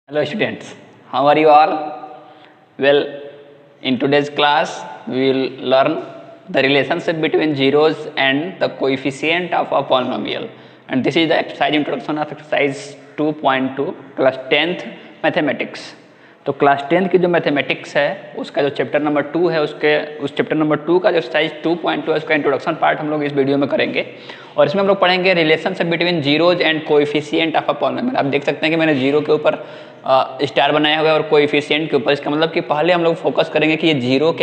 Hello students, how are you all? Well, in today's class we will learn the relationship between zeros and the coefficient of a polynomial, and this is the exercise introduction of exercise 2.2 class 10th mathematics. तो class 10th की जो mathematics है उसका जो chapter number 2 है उस chapter number 2 का जो एक्सरसाइज 2.2 है उसका इंट्रोडक्शन पार्ट हम लोग इस वीडियो में करेंगे और इसमें हम लोग पढ़ेंगे relationship between zeros and coefficient of a polynomial. आप देख सकते हैं कि मैंने जीरो के ऊपर स्टार बनाया हुआ है और कोएफिशिएंट के ऊपर। इसका मतलब कि पहले हम लोग फोकस करेंगे कि ये जीरोज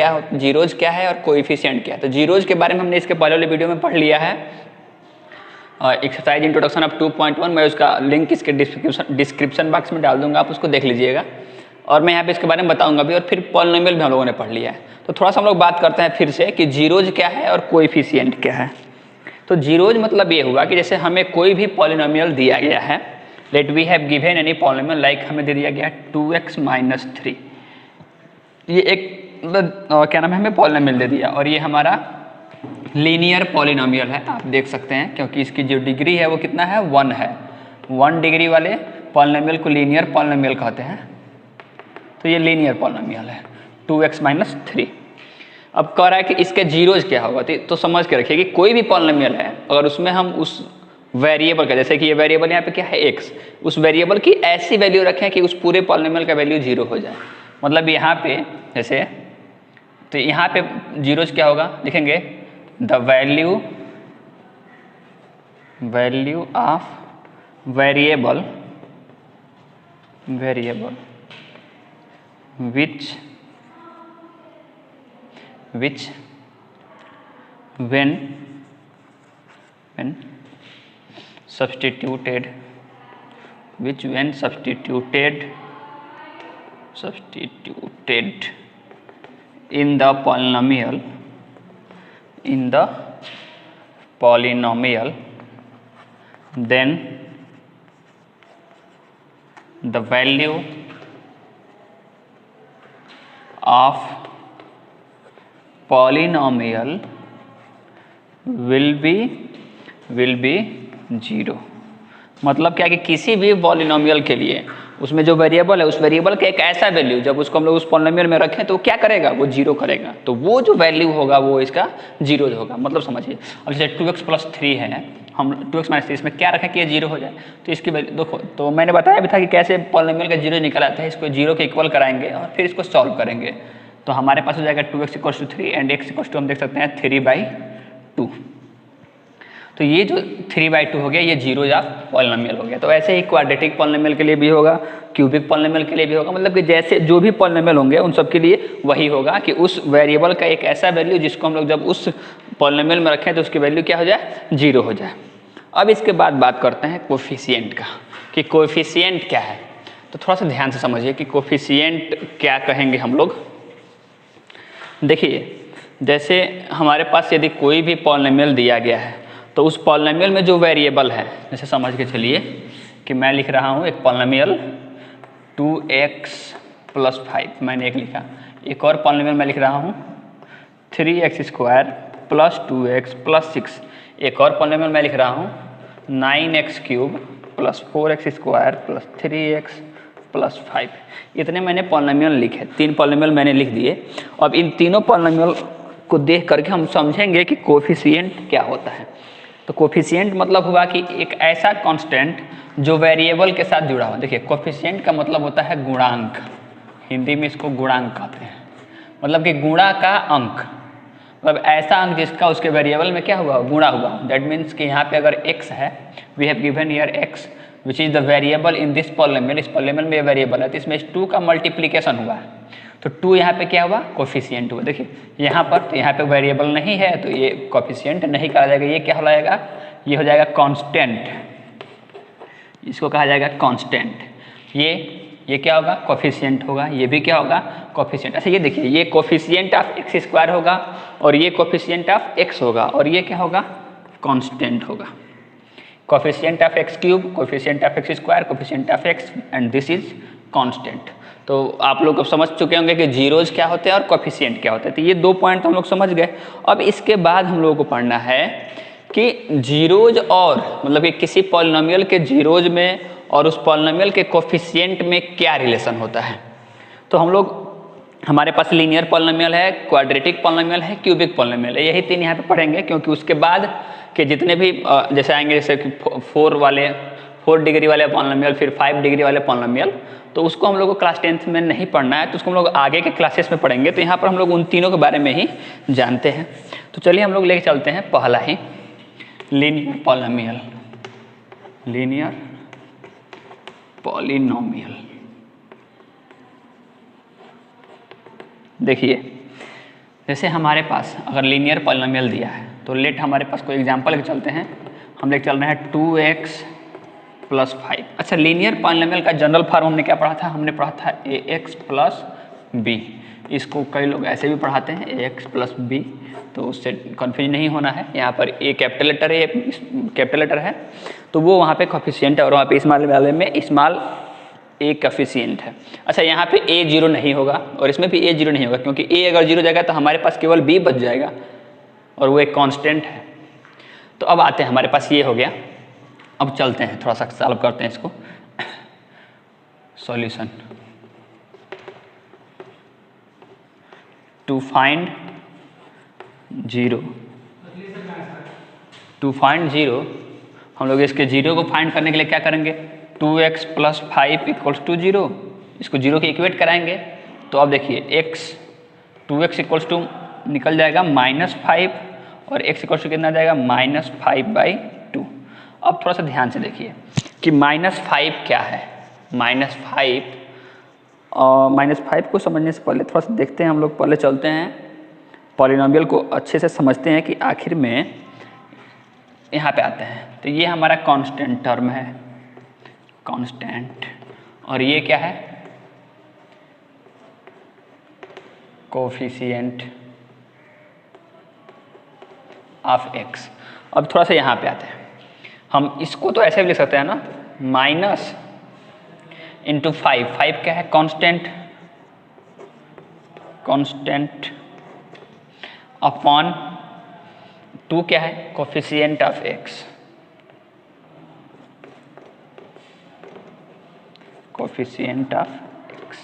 क्या है और कोएफिशिएंट क्या है। तो जीरोज के बारे में हमने इसके पहले वाले वीडियो में पढ़ लिया है, एक्सरसाइज इंट्रोडक्शन ऑफ 2.1। मैं उसका लिंक इसके डिस्क्रिप्शन बॉक्स में डाल दूंगा, आप उसको देख लीजिएगा और मैं यहाँ पे इसके बारे में बताऊंगा भी। और फिर पॉलिनोमियल भी हम लोगों ने पढ़ लिया है, तो थोड़ा सा हम लोग बात करते हैं फिर से कि जीरोज क्या है और कोएफिशिएंट क्या है। तो जीरोज मतलब ये हुआ कि जैसे हमें कोई भी पॉलिनोमियल दिया गया है, let we have given any polynomial like हमें दे दिया गया 2x - 3। ये एक क्या नाम है, हमें पॉलिनोमियल दे दिया और ये हमारा लीनियर पॉलिनोमियल है। आप देख सकते हैं क्योंकि इसकी जो डिग्री है वो कितना है, 1 है। 1 डिग्री वाले पॉलिनोमियल को लीनियर पॉलिनोमियल कहते हैं। तो ये लीनियर पॉलिनोमियल है 2x - 3। अब कह रहा है कि इसके जीरोज क्या होगा, तो समझ के रखिए कि कोई भी पॉलिनोमियल है अगर उसमें हम उस वेरिएबल का, जैसे कि ये वेरिएबल यहाँ पे क्या है x, उस वेरिएबल की ऐसी वैल्यू रखें कि उस पूरे पॉलिनोमियल का वैल्यू 0 हो जाए। मतलब यहाँ पे जैसे, तो यहाँ पे जीरोज क्या होगा, लिखेंगे the value of variable which when substituted in the polynomial then the value of polynomial will be 0। मतलब क्या कि किसी भी पॉलिनोमियल के लिए उसमें जो वेरिएबल है उस वेरिएबल का एक ऐसा वैल्यू जब उसको हम लोग उस पॉलिनोमियल में रखें तो क्या करेगा, वो 0 करेगा। तो वो जो वैल्यू होगा वो इसका 0 होगा। मतलब समझिए, अब जैसे 2x + 3 है, हम 2x - 3 इसमें क्या रखें कि ये 0 हो जाए। तो इसकी वैल्यू देखो, तो मैंने बताया भी था कि कैसे पॉलिनोमियल का 0 निकल आता है। इसको 0 के इक्वल कराएंगे और फिर इसको सॉल्व करेंगे तो हमारे पास हो जाएगा 2x = 3 एंड x = हम देख सकते हैं 3/2। तो ये जो 3/2 हो गया ये जीरोज ऑफ पॉलिनोमियल हो गया। तो ऐसे ही क्वाड्रेटिक पॉलिनोमियल के लिए भी होगा, क्यूबिक पॉलिनोमियल के लिए भी होगा। मतलब कि जैसे जो भी पॉलिनोमियल होंगे उन सब के लिए वही होगा कि उस वेरिएबल का एक ऐसा वैल्यू जिसको हम लोग जब उस पॉलिनोमियल में रखें तो उसकी वैल्यू क्या हो जाए, 0 हो जाए। अब इसके बाद बात करते हैं कोएफिशिएंट का, कि कोएफिशिएंट क्या है। तो थोड़ा सा ध्यान से समझिए कि कोएफिशिएंट क्या कहेंगे हम लोग। देखिए, जैसे हमारे पास यदि कोई भी पॉलिनोमियल दिया गया है तो उस पॉलिनोमियल में जो वेरिएबल है, जैसे समझ के चलिए कि मैं लिख रहा हूँ एक पॉलिनोमियल 2x + 5, मैंने एक लिखा। एक और पॉलिनोमियल मैं लिख रहा हूँ 3x² + 2x + 6। एक और पॉलिनोमियल मैं लिख रहा हूँ 9x³ + 4x² + 3x + 5। इतने मैंने पॉलिनोमियल लिखे, 3 पॉलिनोमियल मैंने लिख दिए। अब इन तीनों पॉलिनोमियल को देख करके हम समझेंगे कि कोएफिशिएंट क्या होता है। तो कोएफिशिएंट मतलब हुआ कि एक ऐसा कांस्टेंट जो वेरिएबल के साथ जुड़ा हुआ। देखिए, कोएफिशिएंट का मतलब होता है गुणांक, हिंदी में इसको गुणांक कहते हैं। मतलब कि गुणा का अंक, मतलब ऐसा अंक जिसका उसके वेरिएबल में क्या हुआ, गुणा हुआ। दैट मीन्स कि यहाँ पे अगर x है, we have given here x which is the variable in this polynomial. इस पॉलिनोमियल में वेरिएबल है तो इसमें 2 का मल्टीप्लिकेशन हुआ है, तो 2 यहाँ पे क्या हुआ, कोएफिशिएंट हुआ। देखिए यहाँ पर, तो यहाँ पे वेरिएबल नहीं है तो ये कोएफिशिएंट नहीं कहा जाएगा। ये क्या हो जाएगा, ये हो जाएगा कांस्टेंट, इसको कहा जाएगा कांस्टेंट। ये क्या होगा, कोएफिशिएंट होगा। ये भी क्या होगा, कोएफिशिएंट। अच्छा ये देखिए, ये कोएफिशिएंट ऑफ x² होगा और ये कोएफिशिएंट ऑफ x होगा और ये क्या होगा, कांस्टेंट होगा। Coefficient of x³, coefficient of x², coefficient of x and this is constant. तो आप लोग अब समझ चुके होंगे कि जीरोज क्या होते हैं और कोएफिशिएंट क्या होते हैं। तो ये 2 पॉइंट तो हम लोग समझ गए। अब इसके बाद हम लोगों को पढ़ना है कि जीरोज और मतलब कि किसी पॉलिनोमियल के जीरोज में और उस पॉलिनोमियल के कोफिशिएंट में क्या रिलेशन होता है। तो हम लोग, हमारे पास लीनियर पॉलिनोमियल है, क्वाड्रेटिक पॉलिनोमियल है, क्यूबिक पॉलिनोमियल है, यही तीन यहाँ पे पढ़ेंगे, क्योंकि उसके बाद के जितने भी जैसे आएंगे, जैसे कि 4 डिग्री वाले पॉलिनोमियल, फिर 5 डिग्री वाले पॉलिनोमियल, तो उसको हम लोग को क्लास 10th में नहीं पढ़ना है, तो उसको हम लोग आगे के क्लासेस में पढ़ेंगे। तो यहाँ पर हम लोग उन तीनों के बारे में ही जानते हैं। तो चलिए हम लोग लेके चलते हैं पहला ही लीनियर पॉलिनोमियल, लीनियर पॉलिनोमियल। देखिए, जैसे हमारे पास अगर लीनियर पॉलिनोमियल दिया है, तो लेट हमारे पास कोई एग्जांपल लेके चलते हैं। हम लेके चल रहे हैं 2x + 5। अच्छा, लीनियर पॉलिनोमियल का जनरल फॉर्म हमने क्या पढ़ा था? हमने पढ़ा था ax + b। इसको कई लोग ऐसे भी पढ़ाते हैं ax + b, तो उससे कन्फ्यूज नहीं होना है। यहाँ पर ए कैपिटल लेटर है, कैपिटल लेटर है, तो वो वहाँ पे कोफिशिएंट है, और वहाँ पे स्मॉल वाले में स्मॉल ए कोफिशिएंट है। अच्छा, यहाँ पे a 0 नहीं होगा और इसमें भी a 0 नहीं होगा, क्योंकि a अगर 0 जाएगा तो हमारे पास केवल b बच जाएगा, और वो एक कांस्टेंट है। तो अब आते हैं, हमारे पास ये हो गया। अब चलते हैं, थोड़ा सा सॉल्व करते हैं इसको। Solution to find 0, to find 0, हम लोग इसके 0 को फाइंड करने के लिए क्या करेंगे? 2x + 5 = 0, इसको 0 के इक्वेट कराएंगे। तो अब देखिए, 2x = निकल जाएगा -5, और x = कितना जाएगा? -5/2। अब थोड़ा सा ध्यान से देखिए कि -5 क्या है। -5 को समझने से पहले थोड़ा सा देखते हैं, हम लोग पहले चलते हैं पॉलिनोमियल को अच्छे से समझते हैं कि आखिर में यहाँ पे आते हैं। तो ये हमारा कांस्टेंट टर्म है, कांस्टेंट, और ये क्या है? Coefficient of x। अब थोड़ा सा यहाँ पे आते हैं, हम इसको तो ऐसे भी लिख सकते हैं ना, माइनस इंटू 5 क्या है? कांस्टेंट, कांस्टेंट अपॉन 2 क्या है? Coefficient of x, coefficient of x।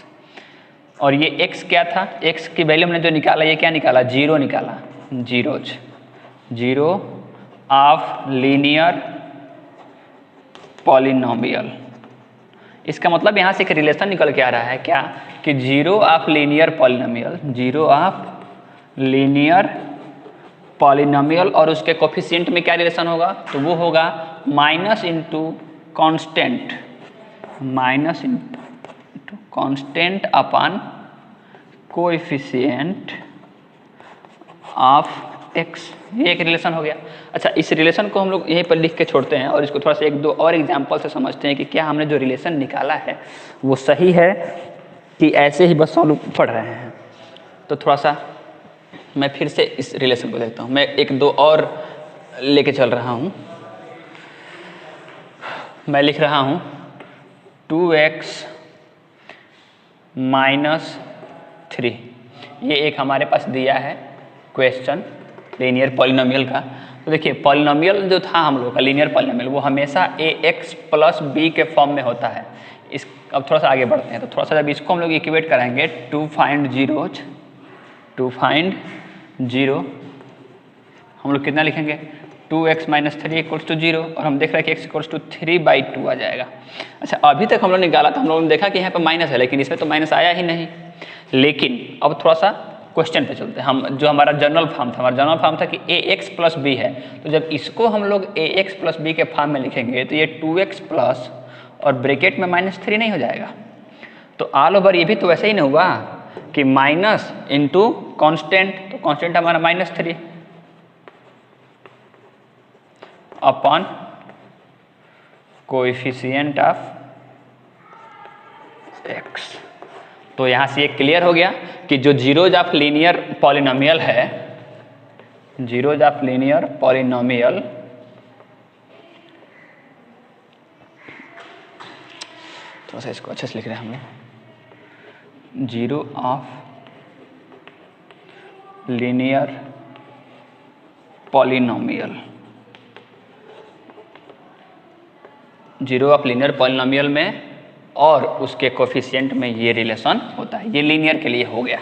और ये x क्या था? x की वैल्यू हमने जो निकाला, ये क्या निकाला? 0 निकाला, जीरो ऑफ लीनियर पॉलिनोमियल। इसका मतलब यहाँ से एक रिलेशन निकल के आ रहा है क्या? कि 0 of linear polynomial, 0 of linear polynomial, और उसके कोफिशिएंट में क्या रिलेशन होगा? तो वो होगा minus into constant, minus into constant upon coefficient of x। ये एक रिलेशन हो गया। अच्छा, इस रिलेशन को हम लोग यहीं पर लिख के छोड़ते हैं, और इसको थोड़ा सा 1-2 और एग्जांपल से समझते हैं कि क्या हमने जो रिलेशन निकाला है वो सही है कि ऐसे ही बस हम लोग पढ़ रहे हैं। तो थोड़ा सा मैं फिर से इस रिलेशन को देखता हूँ, मैं 1-2 और लेके चल रहा हूँ। मैं लिख रहा हूँ 2x - 3। ये एक हमारे पास दिया है क्वेश्चन लीनियर पॉलिनोमियल का। तो देखिए, पॉलिनोमियल जो था हम लोग का लीनियर पॉलिनोमियल, वो हमेशा ax + b के फॉर्म में होता है। इस अब थोड़ा सा आगे बढ़ते हैं, तो थोड़ा सा जब इसको हम लोग इक्वेट कराएंगे, टू फाइंड जीरो, हम लोग कितना लिखेंगे? 2x - 3 = 0, और हम देख रहे हैं कि x = 3/2 आ जाएगा। अच्छा, अभी तक हम लोग ने निकाला तो हम लोगों ने देखा कि यहाँ पर माइनस है, लेकिन इसमें तो माइनस आया ही नहीं। लेकिन अब थोड़ा सा क्वेश्चन पे चलते हैं। हम जो हमारा जनरल फॉर्म था कि ax + b है, तो जब इसको हम लोग ax + b के फॉर्म में लिखेंगे तो ये 2x प्लस और ब्रैकेट में -3 नहीं हो जाएगा? तो ऑल ओवर ये भी तो वैसे ही नहीं हुआ कि माइनस इंटू कॉन्स्टेंट, तो कॉन्स्टेंट हमारा -3 अपॉन कोएफिशिएंट ऑफ x। तो यहाँ से ये क्लियर हो गया कि जो जीरोज ऑफ लीनियर पॉलिनोमियल है, जीरोज ऑफ लीनियर पॉलिनोमियल, थोड़ा सा इसको अच्छे से लिख रहे हैं हम लोग, zero of linear polynomial zero of linear polynomial में और उसके कोफिशिएंट में ये रिलेशन होता है। ये लीनियर के लिए हो गया।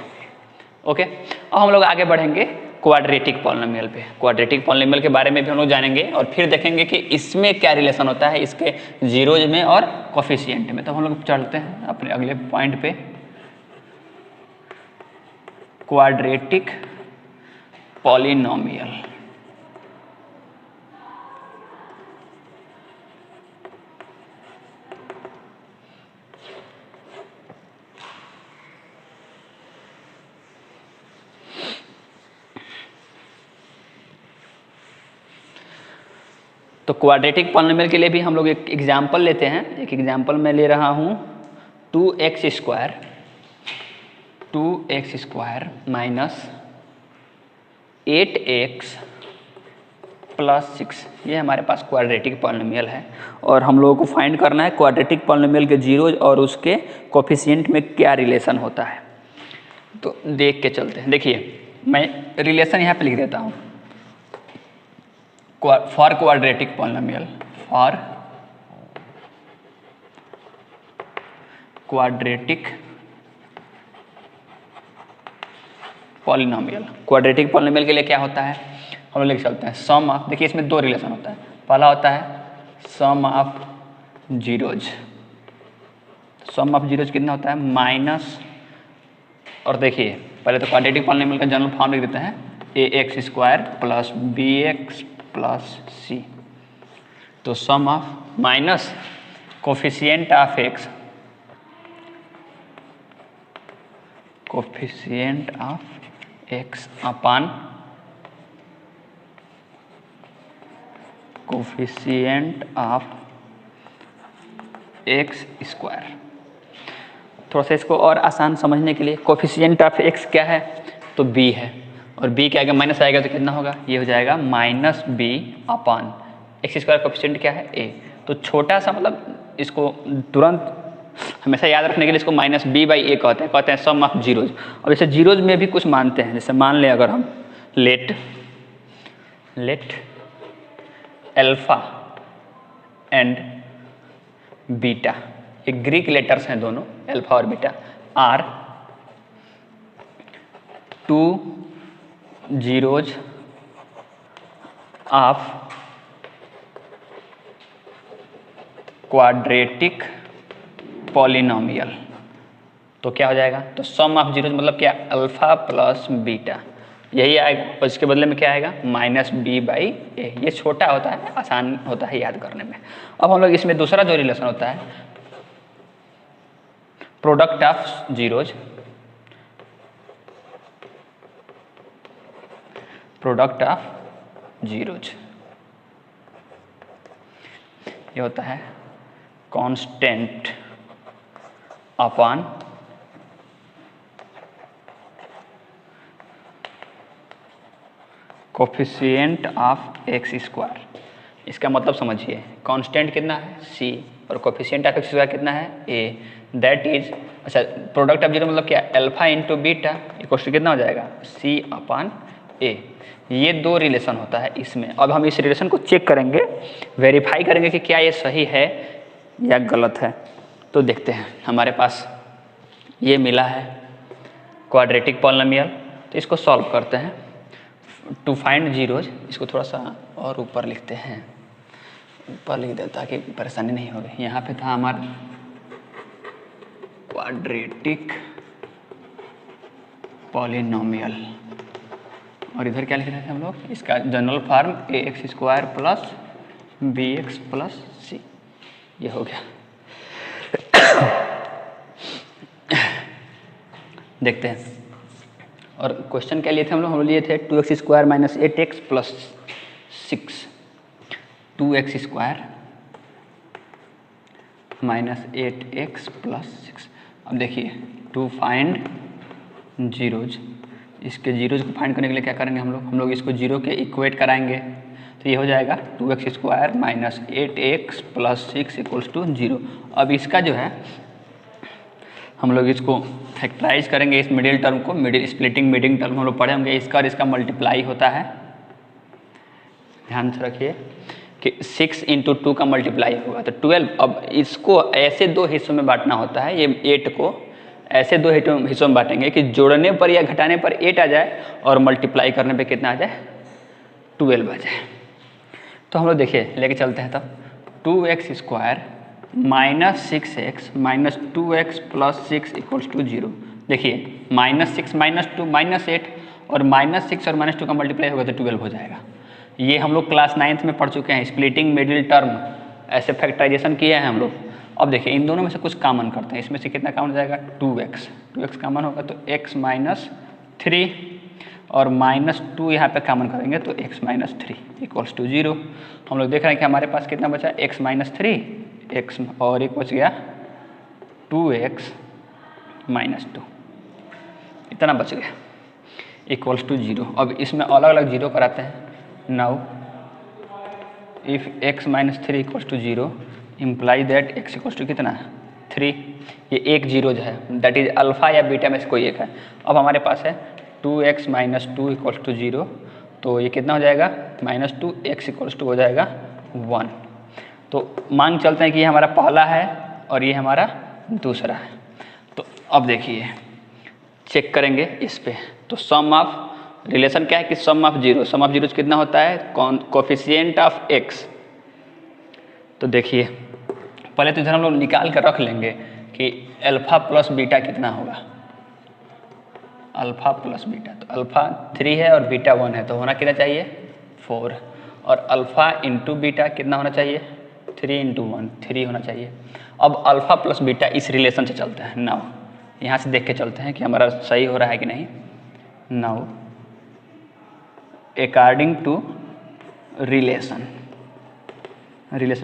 ओके, अब हम लोग आगे बढ़ेंगे क्वाड्रेटिक पॉलिनोमियल पे। क्वाड्रेटिक पॉलिनोमियल के बारे में भी हम लोग जानेंगे और फिर देखेंगे कि इसमें क्या रिलेशन होता है इसके जीरोज में और कोफिशिएंट में। तो हम लोग चलते हैं अपने अगले पॉइंट पे, क्वाड्रेटिक पॉलिनोमियल। तो क्वाड्रेटिक पॉलिनोमियल के लिए भी हम लोग एक एग्जाम्पल लेते हैं। एक एग्जाम्पल मैं ले रहा हूँ 2x square minus 8x plus 6। ये हमारे पास क्वाड्रेटिक पॉलिनोमियल है और हम लोगों को फाइंड करना है क्वाड्रेटिक पॉलिनोमियल के जीरोज और उसके कोफिशिएंट में क्या रिलेशन होता है। तो देख के चलते हैं। देखिए मैं रिलेशन यहाँ पे लिख देता हूँ, for quadratic polynomial, for quadratic polynomial. Quadratic polynomial के लिए क्या होता है हम लोग लिख चलते हैं सम ऑफ, देखिए इसमें दो रिलेशन होता है। पहला होता है sum of zeros, sum of zeros कितना होता है माइनस, और देखिए पहले तो क्वाड्रेटिक पॉलिनोमियल का जनरल फॉर्म लिख देते हैं ax square plus bx plus c। तो sum of minus coefficient of x, coefficient of x upon coefficient of x square. थोड़ा सा इसको और आसान समझने के लिए कोफिशिएंट ऑफ x क्या है तो b है, और b के आगे माइनस आएगा तो कितना होगा, ये हो जाएगा माइनस बी अपान एक्स स्क्वायर। कोफिशिएंट क्या है a। तो छोटा सा मतलब इसको तुरंत हमेशा याद रखने के लिए इसको माइनस बी बाई ए कहते हैं सम ऑफ जीरोज। अब जैसे जीरोज में भी कुछ मानते हैं, जैसे मान लें अगर हम लेट अल्फा एंड बीटा, एक ग्रीक लेटर्स हैं दोनों अल्फा और beta, are two zeros of quadratic polynomial. तो क्या हो जाएगा, तो सम ऑफ जीरोज मतलब क्या, अल्फा प्लस बीटा, यही आएगा और इसके बदले में क्या आएगा माइनस बी बाई ए। ये छोटा होता है, आसान होता है याद करने में। अब हम लोग इसमें दूसरा जो रिलेशन होता है product of zeros, product of zeros, ये होता है constant upon coefficient of x square. इसका मतलब समझिए, कांस्टेंट कितना है c और कोफिशिएंट ऑफ एक्स स्क्वायर कितना है a, दैट इज, अच्छा प्रोडक्ट ऑफ जीरो मतलब क्या, alpha into beta equal to कितना हो जाएगा c अपॉन a। ये दो रिलेशन होता है इसमें। अब हम इस रिलेशन को चेक करेंगे, वेरीफाई करेंगे कि क्या ये सही है या गलत है। तो देखते हैं, हमारे पास ये मिला है क्वाड्रेटिक पॉलिनोमियल, तो इसको सॉल्व करते हैं। टू फाइंड जीरोज, इसको थोड़ा सा और ऊपर लिखते हैं, ऊपर लिख दें ताकि परेशानी नहीं होगी। यहाँ पे था हमारा क्वाड्रेटिक पॉलिनोमियल और इधर क्या लिख रहे थे हम लोग, इसका general form a x square plus b x plus c, ये हो गया। देखते हैं, और क्वेश्चन क्या लिए थे हम लोग लिए थे 2x square minus 8x plus 6, 2x square minus 8x plus 6। अब देखिए टू फाइंड जीरोज, इसके जीरोज को फाइंड करने के लिए क्या करेंगे हम लोग इसको जीरो के इक्वेट कराएंगे। तो ये हो जाएगा 2x square minus 8x plus 6 equals to 0। अब इसका जो है हम लोग इसको फैक्टराइज करेंगे, इस मिडिल टर्म को, मिडिल स्प्लिटिंग मिडिल टर्म हम लोग पढ़े होंगे, इसका और इसका मल्टीप्लाई होता है। ध्यान से रखिए, कि 6 इंटू 2 का मल्टीप्लाई होगा तो 12। अब इसको ऐसे दो हिस्सों में बांटना होता है, ये 8 को ऐसे दो हिस्सों में बांटेंगे कि जोड़ने पर या घटाने पर 8 आ जाए और मल्टीप्लाई करने पे कितना आ जाए, 12 आ जाए। तो हम लोग देखिए लेके चलते हैं तब 2x square minus 6x minus 2x plus 6 equals to 0। देखिए -6 -2 -8 और -6 और -2 का मल्टीप्लाई होगा तो 12 हो जाएगा। ये हम लोग क्लास 9th में पढ़ चुके हैं, स्प्लिटिंग मिडिल टर्म ऐसे फैक्टराइजेशन किए हैं हम लोग। अब देखिए इन दोनों में से कुछ कॉमन करते हैं, इसमें से कितना कॉमन हो जाएगा, 2x कॉमन होगा तो x माइनस 3 और -2 यहाँ पे कॉमन करेंगे तो x माइनस 3 इक्वल्स टू 0। हम लोग देख रहे हैं कि हमारे पास कितना बचा, x माइनस 3 x और एक बच गया 2x माइनस 2, इतना बच गया इक्वल्स टू 0। अब इसमें अलग अलग जीरो कराते हैं। Now if x minus 3 equals to 0 imply that x equals to कितना 3, ये एक जीरो जो है दैट इज अल्फा या बीटा में से कोई एक है। अब हमारे पास है 2x माइनस 2 इक्वल्स टू 0, तो ये कितना हो जाएगा -2 x इक्वल्स टू हो जाएगा 1। तो मान चलते हैं कि ये हमारा पहला है और ये हमारा दूसरा है। तो अब देखिए चेक करेंगे इस पे, तो सम ऑफ रिलेशन क्या है कि सम ऑफ जीरोज कितना होता है, कोफिशिएंट ऑफ x। तो देखिए पहले तो इधर हम लोग निकाल कर रख लेंगे कि अल्फा प्लस बीटा कितना होगा, अल्फा प्लस बीटा, तो अल्फा 3 है और बीटा 1 है तो होना कितना चाहिए 4, और अल्फा इंटू बीटा कितना होना चाहिए 3 इंटू 1 3 होना चाहिए। अब अल्फा प्लस बीटा इस रिलेशन से चलते हैं। नाउ यहाँ से देख के चलते हैं कि हमारा सही हो रहा है कि नहीं। नाउ अकॉर्डिंग टू रिलेशन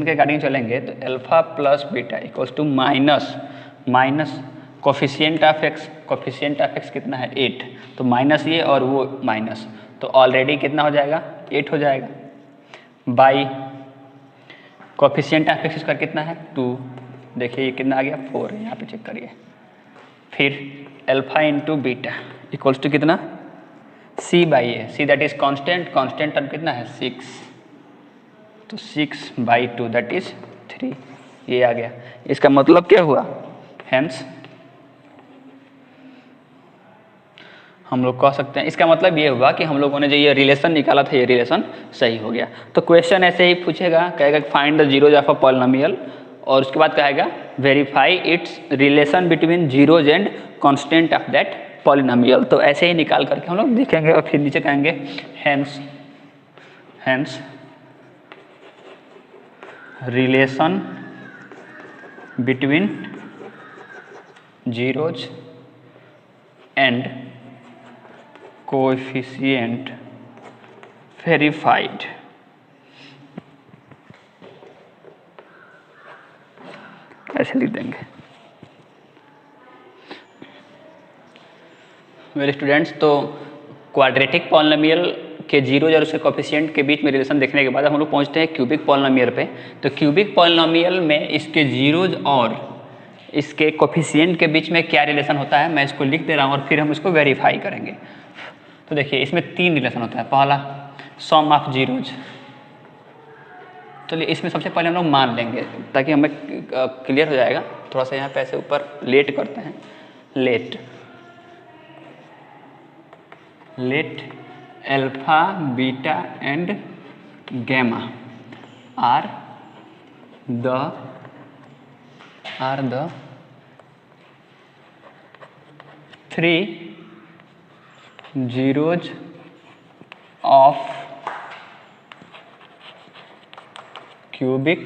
के अकॉर्डिंग चलेंगे तो alpha plus beta equals to minus coefficient of x कितना है 8, तो माइनस ये और वो माइनस, तो ऑलरेडी कितना हो जाएगा 8 हो जाएगा, बाई कोफिशिएंट ऑफ x इसका कितना है 2, देखिए ये कितना आ गया 4, यहाँ पे चेक करिए। फिर alpha into beta equals to कितना c by A, C that is constant term कितना है 6, तो 6/2 दैट इज 3, ये आ गया। इसका मतलब क्या हुआ, हेंस हम लोग कह सकते हैं इसका मतलब ये हुआ कि हम लोगों ने जो ये रिलेशन निकाला था ये रिलेशन सही हो गया। तो क्वेश्चन ऐसे ही पूछेगा, कहेगा find the zeros of a polynomial, और उसके बाद कहेगा verify it's relation between zeros and constant of that polynomial. तो ऐसे ही निकाल करके हम लोग देखेंगे और फिर नीचे कहेंगे hence relation between zeros and coefficient verified. ऐसे लिख देंगे। वेल स्टूडेंट्स, तो क्वाड्रेटिक पॉलिनोमियल के जीरोज और उसके कोएफिशिएंट के बीच में रिलेशन देखने के बाद हम लोग पहुंचते हैं क्यूबिक पॉलिनोमियल पे। तो क्यूबिक पॉलिनोमियल में इसके जीरोज और इसके कोएफिशिएंट के बीच में क्या रिलेशन होता है मैं इसको लिख दे रहा हूँ और फिर हम इसको वेरीफाई करेंगे। तो देखिए इसमें 3 रिलेशन होता है। पहला सम ऑफ जीरोज, चलिए इसमें सबसे पहले हम लोग मान लेंगे ताकि हमें क्लियर हो जाएगा। थोड़ा सा यहाँ पे ऐसे ऊपर लेट करते हैं, let alpha beta and gamma are the three zeros of cubic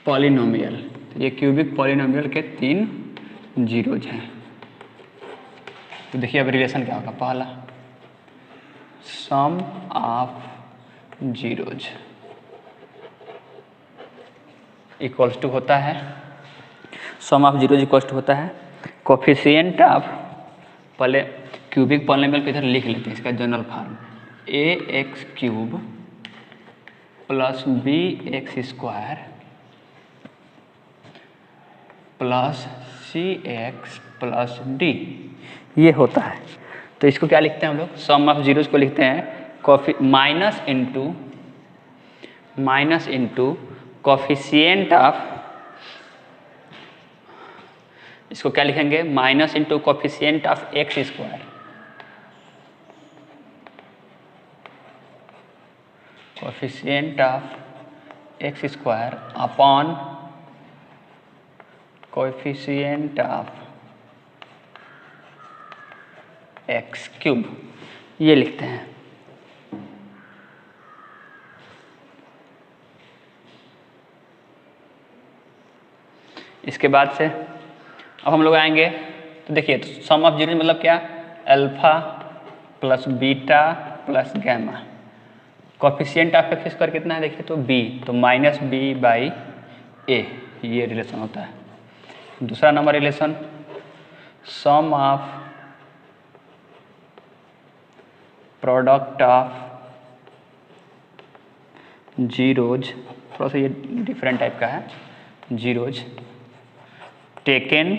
polynomial. ये क्यूबिक पॉलिनोमियल के 3 जीरोज हैं। तो देखिए अब रिलेशन क्या होगा, पहला सम ऑफ जीरोज इक्वल्स टू होता है, sum of zeros equals to होता है कोफिशिएंट ऑफ, पहले क्यूबिक पॉलिनोमियल को इधर लिख लेते हैं इसका general form, ax³ plus bx² plus cx plus d, ये होता है। तो इसको क्या लिखते हैं हम लोग, सम ऑफ जीरोज को लिखते हैं minus into minus into coefficient of, इसको क्या लिखेंगे, minus into coefficient of x square, coefficient of x square upon coefficient of x cube, ये लिखते हैं। इसके बाद से अब हम लोग आएंगे तो देखिए, तो सम ऑफ जीरो मतलब क्या, alpha plus beta plus gamma. Coefficient of x square कितना है देखिए, तो बी, तो माइनस बी बाई ए, ये रिलेशन होता है। दूसरा number relation, sum of product of zeros, थोड़ा सा ये डिफरेंट टाइप का है, zeros taken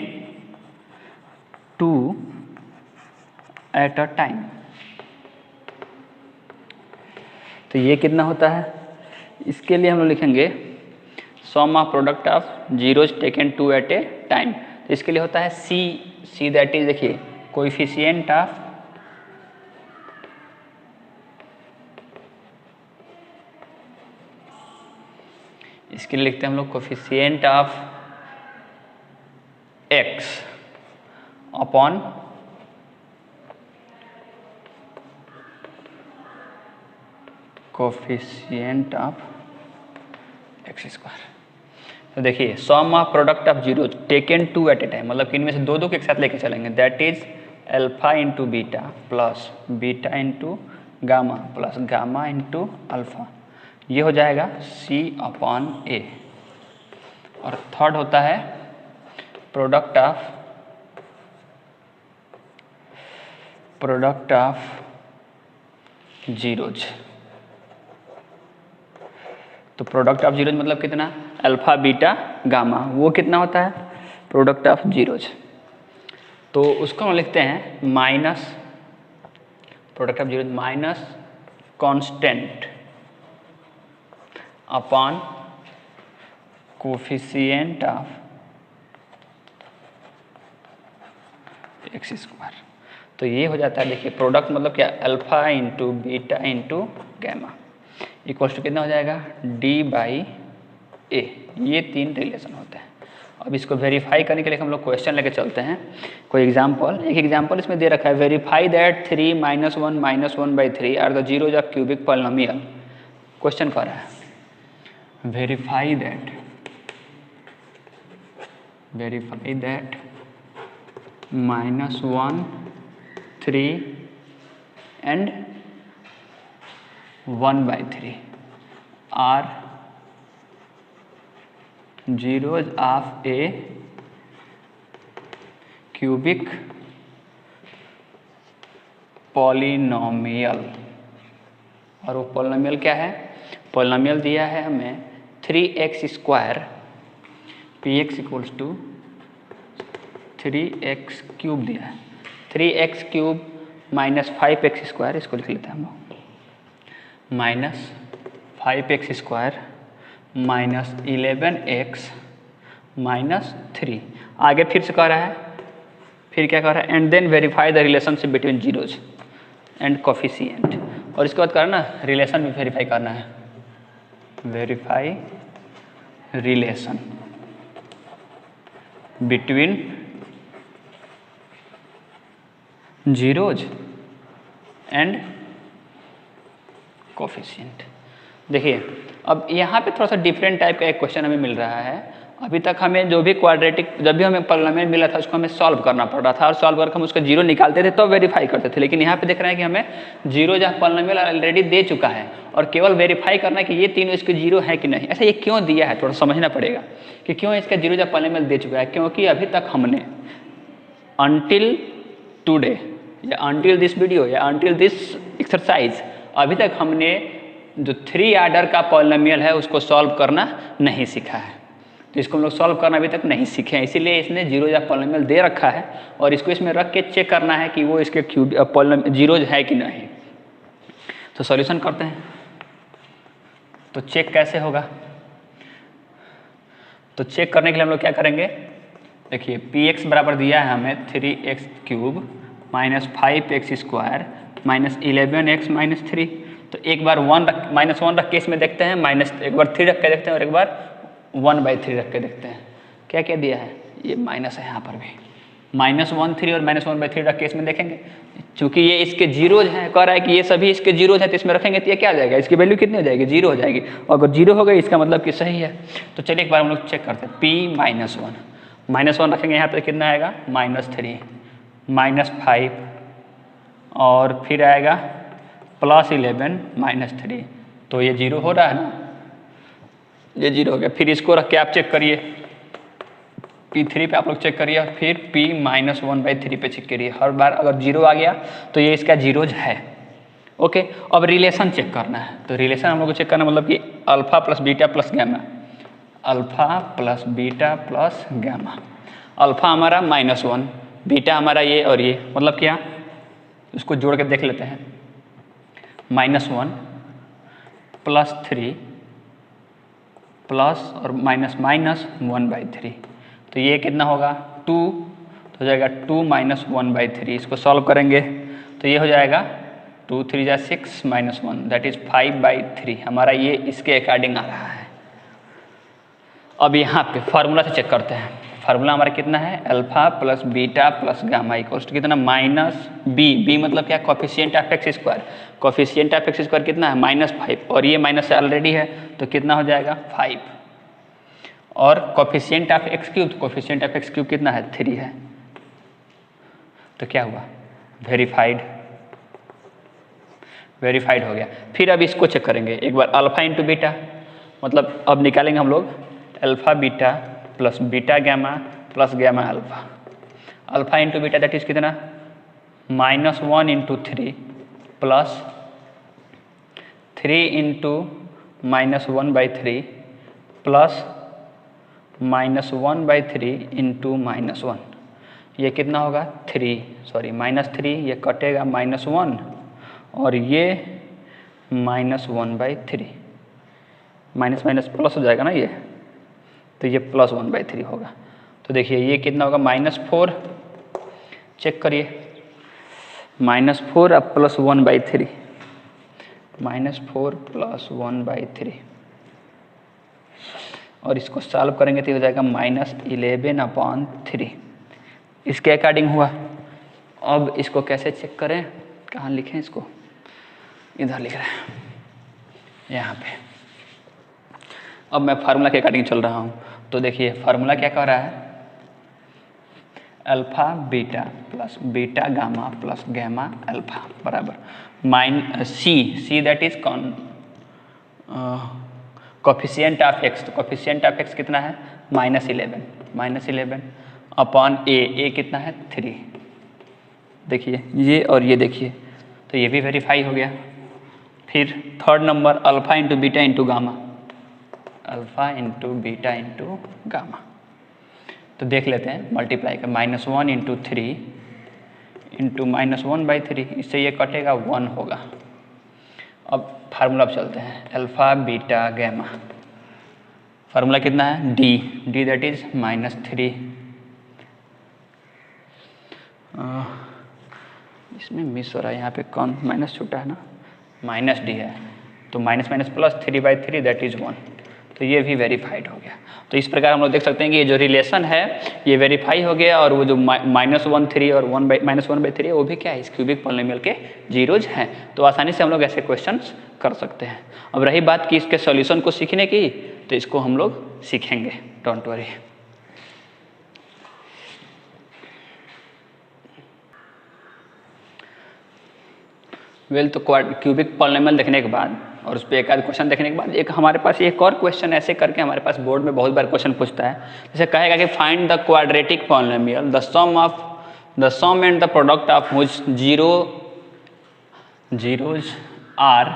two at a time. तो ये कितना होता है, इसके लिए हम लोग लिखेंगे sum of product of zeros taken two at a time. तो इसके लिए होता है सी दैट इज, देखिए कोएफिशिएंट ऑफ इसके लिए लिखते हैं हम लोग coefficient of x upon coefficient of x square. तो देखिए sum of product of zero taken two at a time, मतलब कि इनमें से दो के साथ लेके चलेंगे, that is alpha into beta plus beta into gamma plus gamma into alpha, ये हो जाएगा सी अपॉन ए। और थर्ड होता है प्रोडक्ट ऑफ जीरोज। तो प्रोडक्ट ऑफ जीरोज मतलब कितना, अल्फा बीटा गामा, वो कितना होता है प्रोडक्ट ऑफ जीरोज। तो उसको हम लिखते हैं minus product of zeros minus constant upon coefficient of x square. तो ये हो जाता है, देखिए प्रोडक्ट मतलब क्या, alpha into beta into gamma equals to कितना हो जाएगा, डी बाई ए। ये तीन रिलेशन होते हैं। अब इसको वेरीफाई करने के लिए हम लोग क्वेश्चन लेके चलते हैं। कोई एग्जाम्पल, एक एग्जाम्पल इसमें दे रखा है, verify that 3 - 1 - 1/3 are the zeros of cubic polynomial. Question कर रहा है verify that -1, 3 and 1/3 are zeros of a cubic polynomial। और वो पॉलिनोमियल क्या है, पॉलिनोमियल दिया है हमें 3x² px equals to 3x cube दिया है, 3x क्यूब माइनस 5x², इसको लिख लेते हैं हम लोग, minus 5x² minus 11x minus 3। आगे फिर से कह रहा है, फिर क्या कह रहा है, and then verify the relationship between zeros and coefficient. और इसके बाद करना रिलेशन भी वेरीफाई करना है, verify relation between zeros and coefficient. देखिए अब यहाँ पे थोड़ा सा डिफरेंट टाइप का एक क्वेश्चन हमें मिल रहा है। अभी तक हमें जो भी क्वाड्रेटिक, जब भी हमें पॉलिनोमियल मिला था उसको हमें सॉल्व करना पड़ रहा था, और सॉल्व करके हम उसका जीरो निकालते थे तो वेरीफाई करते थे। लेकिन यहाँ पे देख रहे हैं कि हमें जीरो जहाँ पॉलिनोमियल ऑलरेडी दे चुका है, और केवल वेरीफाई करना है कि ये तीनों इसके जीरो है कि नहीं। ऐसा ये क्यों दिया है, थोड़ा समझना पड़ेगा कि क्यों इसका जीरो जहाँ पॉलिनोमियल दे चुका है। क्योंकि अभी तक हमने अनटिल टुडे या अनटिल दिस वीडियो या अनटिल दिस एक्सरसाइज, अभी तक हमने जो 3 आर्डर का पॉलिनोमियल है उसको सॉल्व करना नहीं सीखा है। तो इसको हम लोग सॉल्व करना अभी तक नहीं सीखे हैं, इसीलिए इसने जीरो या पॉलिनोमियल दे रखा है, और इसको इसमें रख के चेक करना है कि वो इसके जीरोज है कि नहीं। तो सॉल्यूशन करते हैं। तो चेक कैसे होगा? तो चेक करने के लिए हम लोग क्या करेंगे, देखिए पी एक्स बराबर दिया है हमें 3x³ minus 5x² minus 11x minus 3। तो एक बार -1 रख के इसमें देखते हैं, एक बार 3 रख के देखते हैं और एक बार 1/3 रख के देखते हैं। क्या क्या दिया है, ये माइनस है यहाँ पर भी, -1 3 और -1/3 रख के इसमें देखेंगे। चूंकि ये इसके जीरोज हैं, कह रहा है कि ये सभी इसके जीरोज हैं, तो इसमें रखेंगे तो ये क्या आ जाएगा, इसकी वैल्यू कितनी हो जाएगी, 0 हो जाएगी। और अगर 0 हो गई इसका मतलब कि सही है। तो चलिए एक बार हम लोग चेक करते हैं। p -1 रखेंगे यहाँ पे कितना आएगा, -3 -5 और फिर आएगा +11 -3। तो ये 0 हो रहा है ना, ये 0 हो गया। फिर इसको रख के आप चेक करिए, P3 पे आप लोग चेक करिए, फिर P -1/3 पे चेक करिए। हर बार अगर 0 आ गया तो ये इसका जीरोज है। ओके, अब रिलेशन चेक करना है। तो रिलेशन हम लोग को चेक करना मतलब कि alpha plus beta plus gamma, alpha plus beta plus gamma. Alpha हमारा -1, बीटा हमारा ये और ये, मतलब क्या, इसको जोड़ के देख लेते हैं। -1 +3 प्लस और माइनस -1/3, तो ये कितना होगा 2, तो हो जाएगा 2 - 1/3। इसको सॉल्व करेंगे तो ये हो जाएगा 2 3 जा 6 -1 दैट इज 5/3। हमारा ये इसके अकॉर्डिंग आ रहा है। अब यहाँ पे फार्मूला से चेक करते हैं। फार्मूला हमारा कितना है, alpha plus beta plus gamma equals to कितना, -b मतलब क्या, coefficient of x²। Coefficient of x² कितना है, -5 और ये माइनस ऑलरेडी है तो कितना हो जाएगा 5। और coefficient of x³ coefficient of x³ कितना है, 3 है। तो क्या हुआ, वेरीफाइड हो गया। फिर अब इसको चेक करेंगे एक बार, अल्फा इंटू बीटा, मतलब अब निकालेंगे हम लोग alpha beta plus beta gamma plus gamma alpha. Alpha into beta that is कितना, -1 × 3 प्लस 3 × -1/3 प्लस -1/3 × -1, ये कितना होगा 3 ये कटेगा -1 और ये -1/3, माइनस माइनस प्लस हो जाएगा ना ये, तो ये +1/3 होगा। तो देखिए ये कितना होगा, -4, चेक करिए, -4 अब +1/3, -4 +1/3 और इसको सॉल्व करेंगे तो हो जाएगा -11/3। इसके अकॉर्डिंग हुआ। अब इसको कैसे चेक करें, कहाँ लिखें इसको, इधर लिख रहे हैं यहाँ पे। अब मैं फार्मूला के अकॉर्डिंग चल रहा हूँ। तो देखिए फार्मूला क्या कह रहा है, alpha beta plus beta gamma plus gamma alpha बराबर c that is coefficient of x। तो कोफिशिएंट ऑफ x कितना है, -11 अपॉन a कितना है 3। देखिए ये और ये देखिए, तो ये भी वेरीफाई हो गया। फिर third number alpha into beta into gamma, alpha into beta into gamma. तो देख लेते हैं मल्टीप्लाई का, -1 × 3 इंटू -1/3, इससे ये कटेगा 1 होगा। अब फार्मूला पर चलते हैं, अल्फा बीटा गैमा, फार्मूला कितना है d दैट इज -3। इसमें मिस हो रहा है, यहाँ पे कौन माइनस छूटा है ना, -d है, तो माइनस प्लस 3/3 दैट इज 1। तो ये भी वेरीफाइड हो गया। तो इस प्रकार हम लोग देख सकते हैं कि ये जो रिलेशन है ये वेरीफाई हो गया, और वो जो -1/3 और -1/3 है वो भी क्या है, इस क्यूबिक पॉलिनोमियल के जीरोज हैं। तो आसानी से हम लोग ऐसे क्वेश्चंस कर सकते हैं। अब रही बात कि इसके सॉल्यूशन को सीखने की, तो इसको हम लोग सीखेंगे, डोंट वरी। तो क्यूबिक पॉलिनोमियल देखने के बाद और उस पर एक आध क्वेश्चन देखने के बाद एक हमारे पास एक और क्वेश्चन ऐसे करके हमारे पास बोर्ड में बहुत बार क्वेश्चन पूछता है। जैसे कहेगा कि find the quadratic polynomial the sum and the product of which zeros are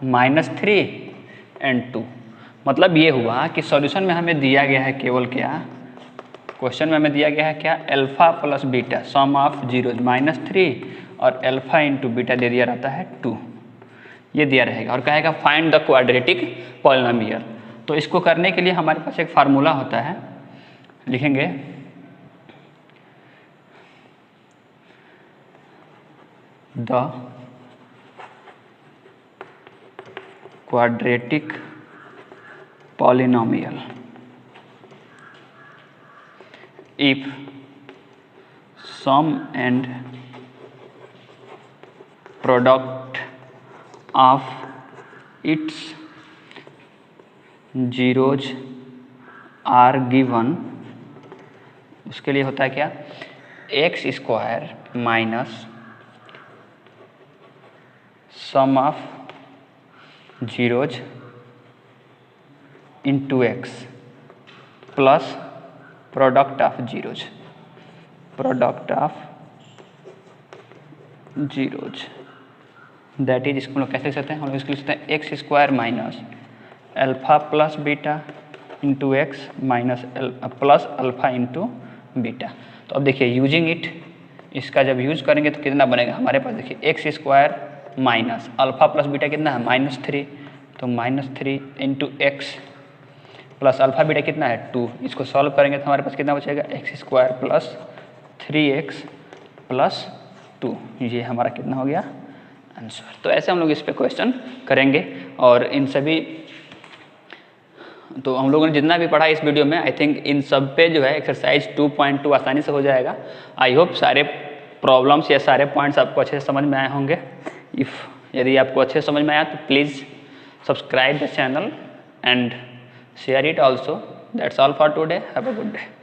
-3 and 2। मतलब ये हुआ कि सॉल्यूशन में हमें दिया गया है केवल क्या, क्वेश्चन में हमें दिया गया है क्या, alpha plus beta some of zeros -3 और अल्फा इंटू बीटा दे दिया रहता है 2। ये दिया रहेगा और कहेगा फाइंड द क्वाड्रेटिक पॉलिनोमियल। तो इसको करने के लिए हमारे पास एक फार्मूला होता है, लिखेंगे the quadratic polynomial if sum and product of its zeros are given, उसके लिए होता है क्या, x square minus sum of zeros into x plus product of zeros, that is, इसको हम लोग कैसे लिख सकते हैं, हम लोग इसको लिख सकते हैं x square minus alpha plus beta into x minus plus alpha into beta. तो अब देखिए यूजिंग इट, इसका जब यूज करेंगे तो कितना बनेगा हमारे पास, देखिए x square minus alpha plus beta कितना है -3, तो -3 into x plus alpha beta कितना है 2, इसको सॉल्व करेंगे तो हमारे पास कितना बचेगा x square plus 3x plus 2, ये हमारा कितना हो गया आंसर। तो ऐसे हम लोग इस पे क्वेश्चन करेंगे और इन सभी, तो हम लोगों ने जितना भी पढ़ा इस वीडियो में, आई थिंक इन सब पे जो है एक्सरसाइज 2.2 आसानी से हो जाएगा। आई होप सारे प्रॉब्लम्स या सारे पॉइंट्स आपको अच्छे से समझ में आए होंगे। यदि आपको अच्छे से समझ में आया तो please subscribe the channel and share it also. That's all for today. Have a good day.